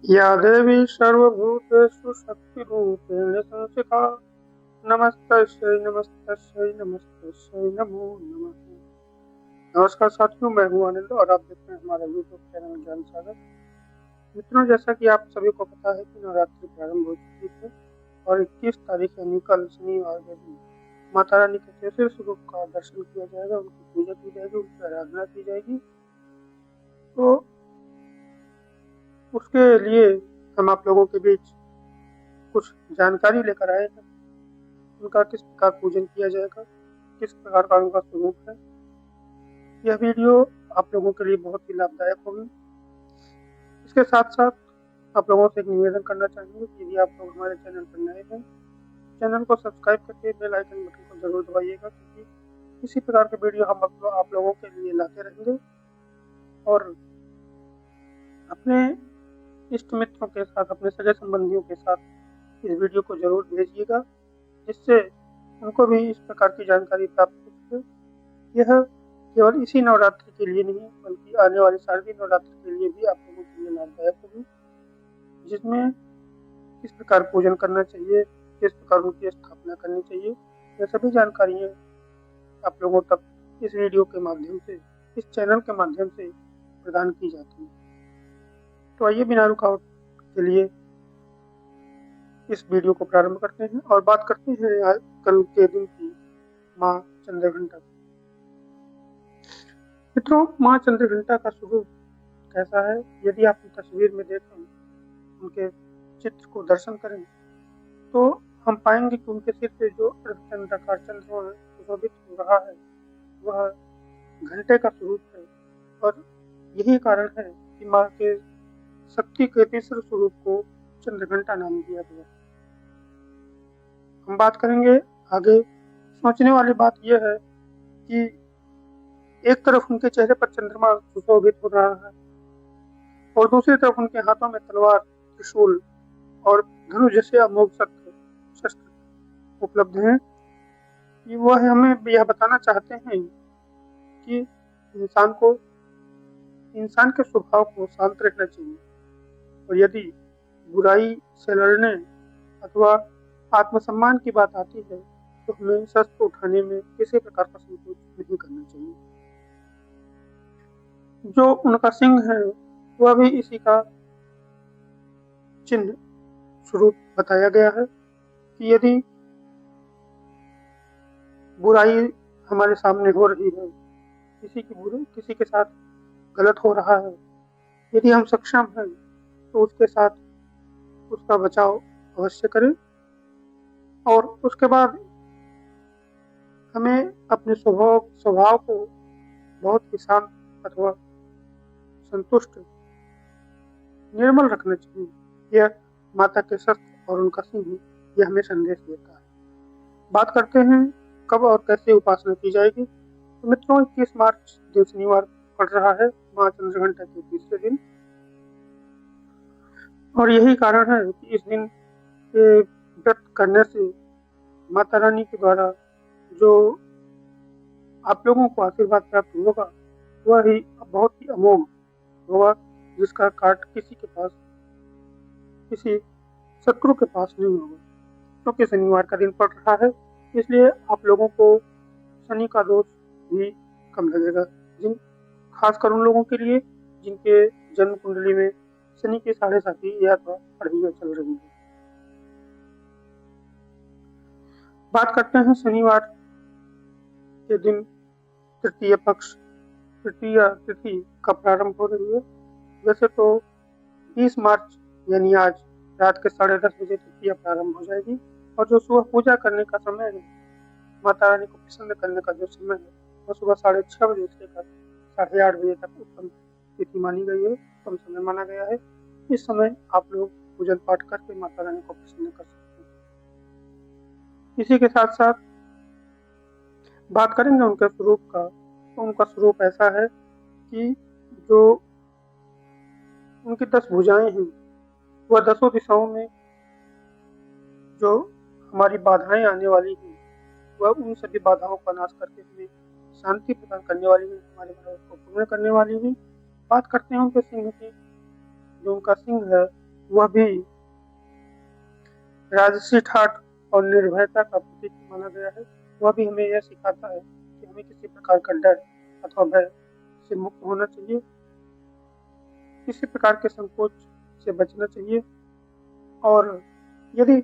या देवी सर्वभूतेषु शक्तिरूपेण संस्थिता नमस्तस्यै नमस्तस्यै नमस्तस्यै नमो नमः। नमस्कार साथियों, मैं हूं आनंद और आप देख रहे हैं हमारा यूट्यूब चैनल ज्ञान सागर। मित्रों, जैसा कि आप सभी को पता है कि नवरात्रि प्रारंभ हो चुकी है और 21 तारीख यानी कल शनिवार के दिन माता रानी के तेसरे स्वरूप का दर्शन किया जाएगा, उनकी पूजा की जाएगी, उनकी आराधना की जाएगी। तो उसके लिए हम आप लोगों के बीच कुछ जानकारी लेकर आए हैं। उनका किस प्रकार पूजन किया जाएगा, किस प्रकार का उनका स्वरूप है। यह वीडियो आप लोगों के लिए बहुत ही लाभदायक होगी। इसके साथ साथ आप लोगों से एक निवेदन करना चाहेंगे कि यदि आप लोग हमारे चैनल पर नए हैं, चैनल को सब्सक्राइब करके बेल आइकन बटन को जरूर दबाइएगा, क्योंकि इसी प्रकार के वीडियो हम आप लोगों के लिए लाते रहेंगे। और अपने इष्ट मित्रों के साथ, अपने सगे संबंधियों के साथ इस वीडियो को जरूर भेजिएगा, जिससे उनको भी इस प्रकार की जानकारी प्राप्त हो सके। यह केवल इसी नवरात्रि के लिए नहीं, बल्कि आने वाली शारदीय नवरात्रि के लिए भी आप लोगों के लिए लाभदायक होगी, जिसमें किस प्रकार पूजन करना चाहिए, किस प्रकार उनकी स्थापना करनी चाहिए, ये सभी जानकारियाँ आप लोगों तक इस वीडियो के माध्यम से, इस चैनल के माध्यम से प्रदान की जाती है। तो आइए बिना रुकावट के लिए इस वीडियो को प्रारंभ करते हैं और बात करते हैं कल के दिन की माँ चंद्रघंटा। मित्रों, माँ चंद्रघंटा का स्वरूप कैसा है? यदि आप तस्वीर में देखें, उनके चित्र को दर्शन करें, तो हम पाएंगे कि उनके सिर पे जो अर्धचंद्राकार चंद्रमा सुशोभित हो रहा है, वह घंटे का स्वरूप है। और यही कारण है कि माँ के शक्ति के तीसरे स्वरूप को चंद्रघंटा नाम दिया गया। हम बात करेंगे आगे। सोचने वाली बात यह है कि एक तरफ उनके चेहरे पर चंद्रमा सुशोभित हो रहा है और दूसरी तरफ उनके हाथों में तलवार, त्रिशूल और धनुष जैसे अमोघ शस्त्र उपलब्ध हैं। कि वह हमें यह बताना चाहते हैं कि इंसान के स्वभाव को शांत रखना चाहिए, और यदि बुराई से लड़ने अथवा आत्मसम्मान की बात आती है, तो हमें शस्त्र उठाने में किसी प्रकार का संकोच नहीं करना चाहिए। जो उनका सिंह है, वह भी इसी का चिन्ह स्वरूप बताया गया है कि यदि बुराई हमारे सामने हो रही है, किसी के साथ गलत हो रहा है, यदि हम सक्षम हैं तो उसके साथ उसका बचाव अवश्य करें। और उसके बाद हमें अपने स्वभाव को बहुत ही शांत अथवा संतुष्ट, निर्मल रखना चाहिए। यह माता के शस्त्र और उनका सिंह यह हमें संदेश देता है। बात करते हैं कब और कैसे उपासना की जाएगी। तो मित्रों, 21 मार्च दिन शनिवार पड़ रहा है, माँ चंद्रघंटा के तीसरे दिन। और यही कारण है कि इस दिन व्रत करने से माता रानी के द्वारा जो आप लोगों को आशीर्वाद प्राप्त होगा, वह ही बहुत ही अमोघ होगा, जिसका काट किसी शत्रु के पास नहीं होगा। क्योंकि शनिवार का दिन पड़ रहा है, इसलिए आप लोगों को शनि का दोष भी कम लगेगा। खासकर उन लोगों के लिए जिनके जन्म कुंडली में शनि की 7.5 या तो पढ़ाई चल रही है। बात करते हैं शनिवार के दिन तृतीय तिथि का प्रारंभ हो रही है। वैसे तो 20 मार्च यानी आज रात के 10:30 बजे तृतीया प्रारंभ हो जाएगी, और जो सुबह पूजा करने का समय है, माता रानी को प्रसन्न करने का जो समय है, वह सुबह 6:30 बजे से लेकर 8:30 बजे तक उत्तम तिथि मानी गई है, उत्तम समय माना गया है। इस समय आप लोग पूजन पाठ करके माता रानी को प्रसन्न कर सकते हैं। इसी के साथ साथ बात करेंगे उनके स्वरूप का। तो उनका स्वरूप ऐसा है कि जो उनकी 10 भुजाएं हैं, वह 10 दिशाओं में जो हमारी बाधाएं आने वाली हैं, वह उन सभी बाधाओं का नाश करके हमें शांति प्रदान करने वाली है, हमारे मनोरथ को पूर्ण करने वाली है। बात करते हैं उनके सिंह की। जो उनका सिंह है, वह भी राजसी ठाठ और निर्भयता का प्रतीक माना गया है। वह भी हमें यह सिखाता है कि हमें किसी प्रकार का डर अथवा भय से मुक्त होना चाहिए, किसी प्रकार के संकोच से बचना चाहिए, और यदि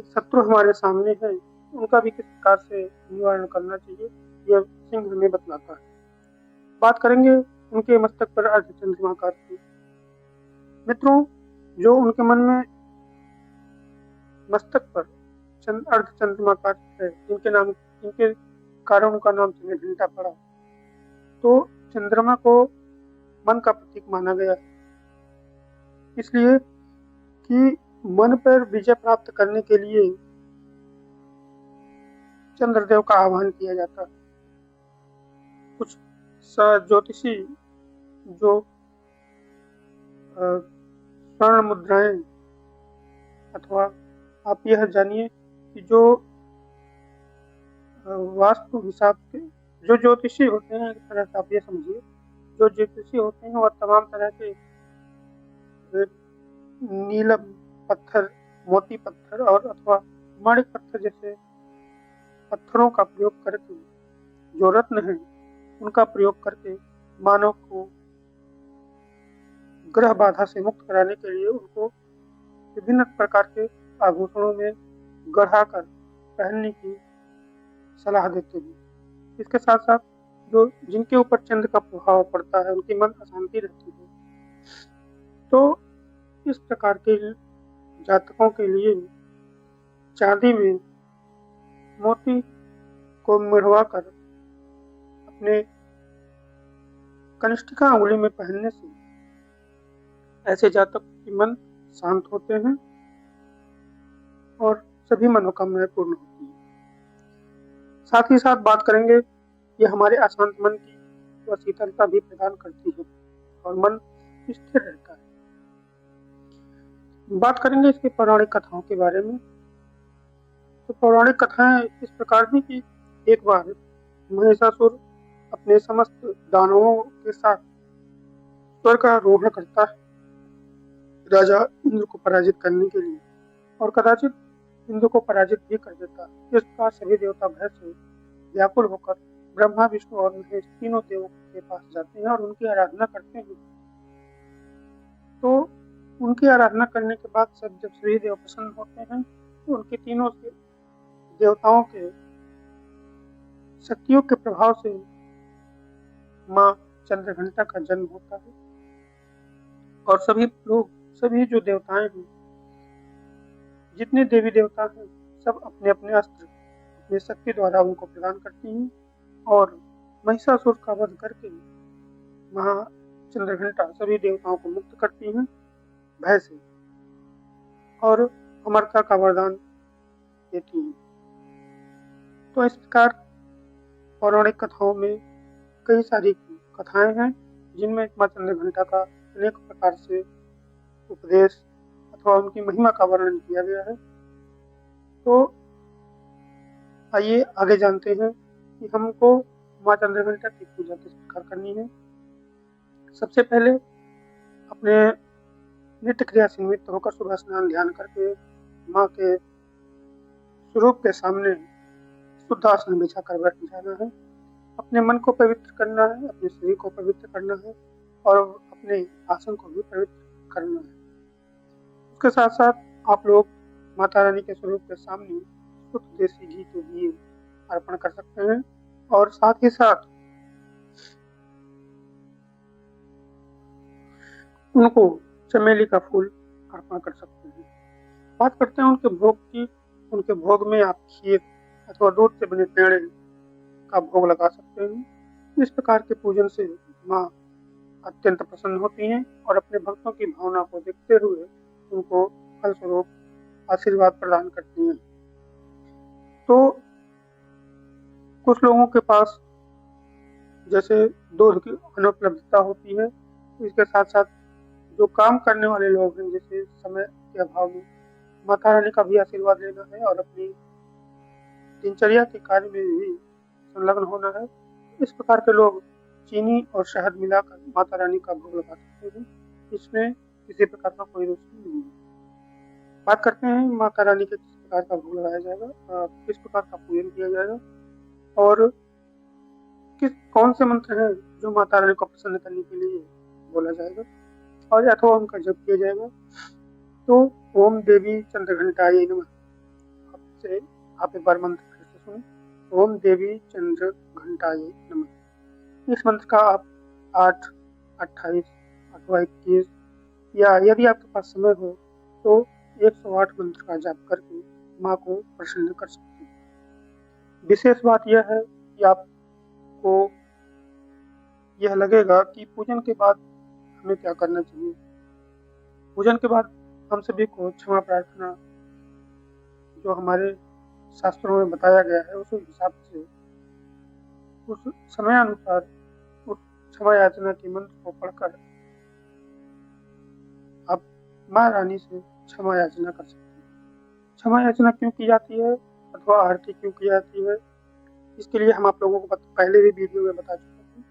शत्रु हमारे सामने है उनका भी किस प्रकार से निवारण करना चाहिए, यह सिंह हमें बतलाता है। बात करेंगे उनके मस्तक पर अर्धचंद्रमाकार की। मित्रों, जो उनके मन में मस्तक पर अर्धचंद्रमाकार है, जिनके कारण उनका नाम चंद्रघंटा पड़ा, तो चंद्रमा को मन का प्रतीक माना गया है, इसलिए कि मन पर विजय प्राप्त करने के लिए चंद्रदेव का आह्वान किया जाता है। कुछ ज्योतिषी जो स्वर्ण मुद्राएं, अथवा आप यह जानिए कि जो वास्तु हिसाब के जो ज्योतिषी होते हैं, एक तरह से आप ये समझिए, जो ज्योतिषी होते हैं वह तमाम तरह के नीलम पत्थर, मोती पत्थर और अथवा माणिक पत्थर जैसे पत्थरों का प्रयोग करके, जो रत्न है उनका प्रयोग करके मानव को ग्रह बाधा से मुक्त कराने के लिए उनको विभिन्न प्रकार के आभूषणों में गढ़ाकर पहनने की सलाह देते हैं। इसके साथ साथ जो जिनके ऊपर चंद्र का प्रभाव पड़ता है उनकी मन अशांति रहती है, तो इस प्रकार के जातकों के लिए चांदी में मोती को मढ़वा कर अपने कनिष्ठिका अंगुली में पहनने से ऐसे जातक की मन शांत होते हैं और सभी मनोकामनाएं पूर्ण होती हैं। साथ ही साथ बात करेंगे, यह हमारे अशांत मन की वह शीतलता भी प्रदान करती है और मन स्थिर रहता है। बात करेंगे इसकी पौराणिक कथाओं के बारे में। तो पौराणिक कथाएं इस प्रकार थी कि एक बार महिषासुर अपने समस्त दानवों के साथ स्वर्ग का आरोहण करता है राजा इंद्र को पराजित करने के लिए, और कदाचित इंद्र को पराजित भी कर देता है। इस प्रकार सभी देवता भय से व्याकुल होकर ब्रह्मा, विष्णु और महेश तीनों देवों के पास जाते हैं और उनकी आराधना करते हैं। तो उनकी आराधना करने के बाद जब सभी देव प्रसन्न होते हैं तो उनके तीनों से देवताओं के शक्तियों के प्रभाव से माँ चंद्रघंटा का जन्म होता है, और सभी जो देवताएं हैं, जितने देवी देवता हैं, सब अपने अपने अस्त्र अपनी शक्ति द्वारा उनको प्रदान करती हैं और महिषासुर का वध करके महा चंद्रघंटा सभी देवताओं को मुक्त करती हैं भय से और अमरता का वरदान देती हैं। तो इस प्रकार पौराणिक कथाओं में कई सारी कथाएं हैं जिनमें माँ चंद्रघंटा का अनेक प्रकार से उपदेश अथवा उनकी महिमा का वर्णन किया गया है। तो आइए आगे जानते हैं कि हमको माँ चंद्रघंटा की पूजा किस प्रकार करनी है। सबसे पहले अपने नित्य क्रिया से निमित्त होकर सुबह स्नान ध्यान करके माँ के स्वरूप के सामने शुद्ध आसन बिछाकर बैठ जाना है। अपने मन को पवित्र करना है, अपने शरीर को पवित्र करना है और अपने आसन को भी पवित्र करना है। उसके साथ साथ आप लोग माता रानी के स्वरूप के सामने शुद्ध देसी घी के दिए अर्पण कर सकते हैं और साथ ही साथ उनको चमेली का फूल अर्पण कर सकते हैं। बात करते हैं उनके भोग की। उनके भोग में आप खीर अथवा दूध से बने पेड़े का भोग लगा सकते हैं। इस प्रकार के पूजन से माँ अत्यंत प्रसन्न होती हैं और अपने भक्तों की भावना को देखते हुए उनको फलस्वरूप आशीर्वाद प्रदान करती हैं। तो कुछ लोगों के पास जैसे दूध की अनुपलब्धता होती है, इसके साथ साथ जो काम करने वाले लोग हैं, जैसे समय के अभाव में माता रानी का भी आशीर्वाद लेना है और अपनी दिनचर्या के कार्य में भी संलग्न होना है, इस प्रकार के लोग चीनी और शहद मिलाकर माता रानी का भोग लगा सकते हैं। इसमें किसी प्रकार का कोई रोषण नहीं है। बात करते हैं माता रानी के किस प्रकार का भोग लगाया जाएगा, किस प्रकार का पूजन किया जाएगा और किस कौन से मंत्र हैं जो माता रानी को प्रसन्न करने के लिए बोला जाएगा और अथवा उनका जप किया जाएगा। तो ओम देवी चंद्रघंटायै नमः। आपसे आप एक बार मंत्र फिर से सुने, ओम देवी चंद्रघंटायै नमः। इस मंत्र का आप 8, 28 अथवा 21 या यदि आपके पास समय हो तो 108 मंत्र का जाप करके माँ को प्रसन्न कर सकते हैं। विशेष बात यह है कि आपको यह लगेगा कि पूजन के बाद हमें क्या करना चाहिए। पूजन के बाद हम सभी को क्षमा प्रार्थना जो हमारे शास्त्रों में बताया गया है उस हिसाब से उस समयानुसार उस क्षमा याचना के मंत्र को पढ़कर आप माँ रानी से क्षमा याचना कर सकते हैं। क्षमा याचना क्यों की जाती है अथवा आरती क्यों की जाती है, इसके लिए हम आप लोगों को पहले भी वीडियो में बता चुके हैं।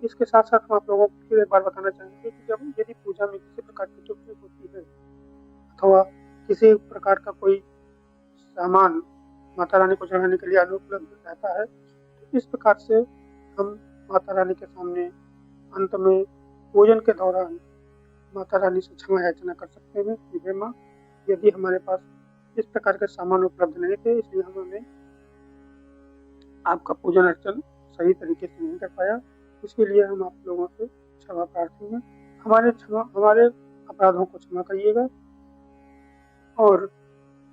इसके साथ साथ हम आप लोगों को फिर एक बार बताना चाहेंगे कि जब यदि पूजा में किसी प्रकार की त्रुटि होती है अथवा किसी प्रकार का कोई सामान माता रानी को चढ़ाने के लिए अनुपलब्ध रहता है तो इस प्रकार से हम माता रानी के सामने अंत में पूजन के दौरान माता रानी से क्षमा याचना कर सकते हैं कि हे माँ, यदि हमारे पास इस प्रकार के सामान उपलब्ध नहीं थे इसलिए हमने आपका पूजन अर्चन सही तरीके से नहीं कर पाया, इसके लिए हम आप लोगों से क्षमा प्रार्थी हैं। हमारे अपराधों को क्षमा करिएगा और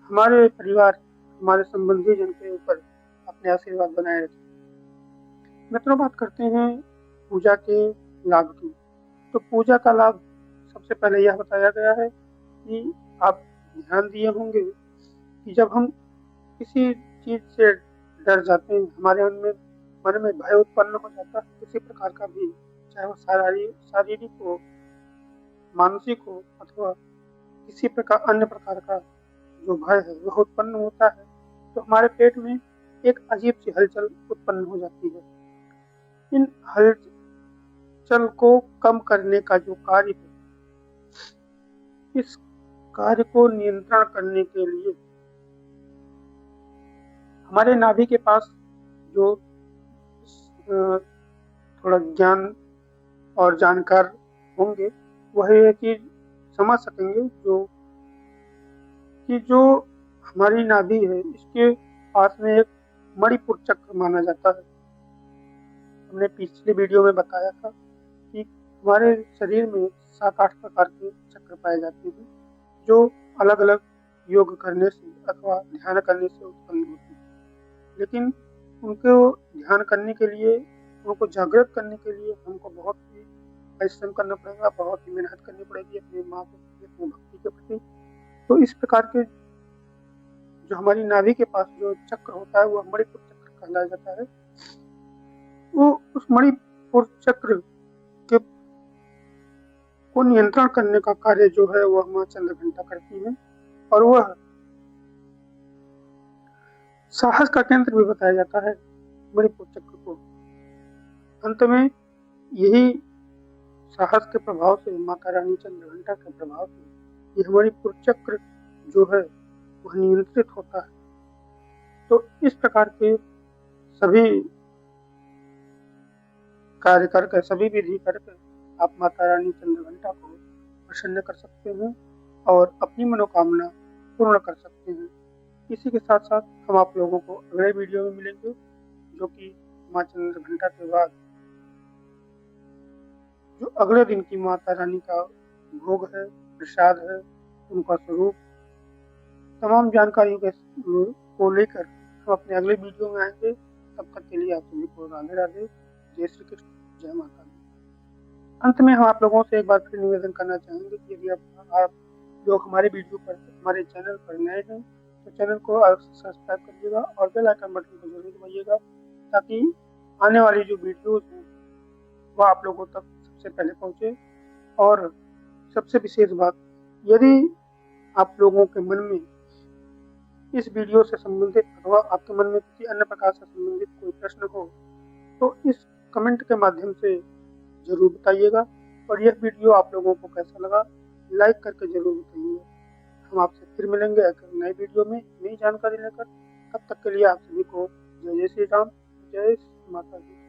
हमारे परिवार हमारे संबंधी जन के ऊपर अपने आशीर्वाद बनाए रखें। मित्रों, बात करते हैं पूजा के लाभ की। तो पूजा का लाभ सबसे पहले यह बताया गया है कि आप ध्यान दिए होंगे कि जब हम किसी चीज से डर जाते हैं, हमारे मन में भय उत्पन्न हो जाता है किसी प्रकार का भी, चाहे वो शारीरिक हो, मानसिक हो अथवा किसी प्रकार अन्य प्रकार का जो भय है वह उत्पन्न होता है तो हमारे पेट में एक अजीब सी हलचल उत्पन्न हो जाती है। इन हलचल को कम करने का जो कार्य है, इस कार्य को नियंत्रण करने के लिए हमारे नाभि के पास जो थोड़ा ज्ञान और जानकार होंगे वह ये चीज समझ सकेंगे जो हमारी नाभि है इसके पास में एक मणिपुर चक्र माना जाता है। हमने पिछले वीडियो में बताया था कि हमारे शरीर में 7-8 प्रकार के चक्र पाए जाते हैं जो अलग अलग योग करने से अथवा ध्यान करने से उत्पन्न होते हैं, लेकिन उनको ध्यान करने के लिए, उनको जागृत करने के लिए हमको बहुत ही परिश्रम करना पड़ेगा, बहुत ही मेहनत करनी पड़ेगी अपनी माँ के प्रति, अपनी भक्ति के प्रति। तो इस प्रकार के जो हमारी नाभि के पास जो चक्र होता है वह मणिपुर चक्र कहलाया जाता है। वो उस मणिपुर चक्र के को नियंत्रण करने का कार्य जो है वह माँ चंद्रघंटा करती है और वह साहस का केंद्र भी बताया जाता है मणिपुर चक्र को। अंत में यही साहस के प्रभाव से, माता रानी चंद्रघंटा के प्रभाव से यह मणिपुर चक्र जो है वह नियंत्रित होता है। तो इस प्रकार के सभी कार्य करके, सभी विधि करके आप माता रानी चंद्रघंटा को प्रसन्न कर सकते हैं और अपनी मनोकामना पूर्ण कर सकते हैं। इसी के साथ साथ हम आप लोगों को अगले वीडियो में मिलेंगे जो कि माँ चंद्रघंटा के बाद जो अगले दिन की माता रानी का भोग है, प्रसाद है, उनका स्वरूप, तमाम जानकारियों को लेकर हम अपने अगले वीडियो में आएंगे। तब तक के लिए आप सभी को राधे राधे, जय श्री कृष्ण, जय माता दी। अंत में हम आप लोगों से एक बार फिर निवेदन करना चाहेंगे कि यदि आप लोग हमारे वीडियो पर, हमारे चैनल पर नए हैं तो चैनल को सब्सक्राइब करिएगा और बेल आइकन बटन को जरूर दबाइएगा ताकि आने वाली जो वीडियोज हैं वह आप लोगों तक सबसे पहले पहुंचे। और सबसे विशेष बात, यदि आप लोगों के मन में इस वीडियो से संबंधित अथवा आपके मन में किसी अन्य प्रकार से संबंधित कोई प्रश्न हो तो इस कमेंट के माध्यम से जरूर बताइएगा। और यह वीडियो आप लोगों को कैसा लगा लाइक करके जरूर बताइए। हम आपसे फिर मिलेंगे एक नई वीडियो में नई जानकारी लेकर। तब तक के लिए आप सभी को जय जय श्री राम, जय माता दी।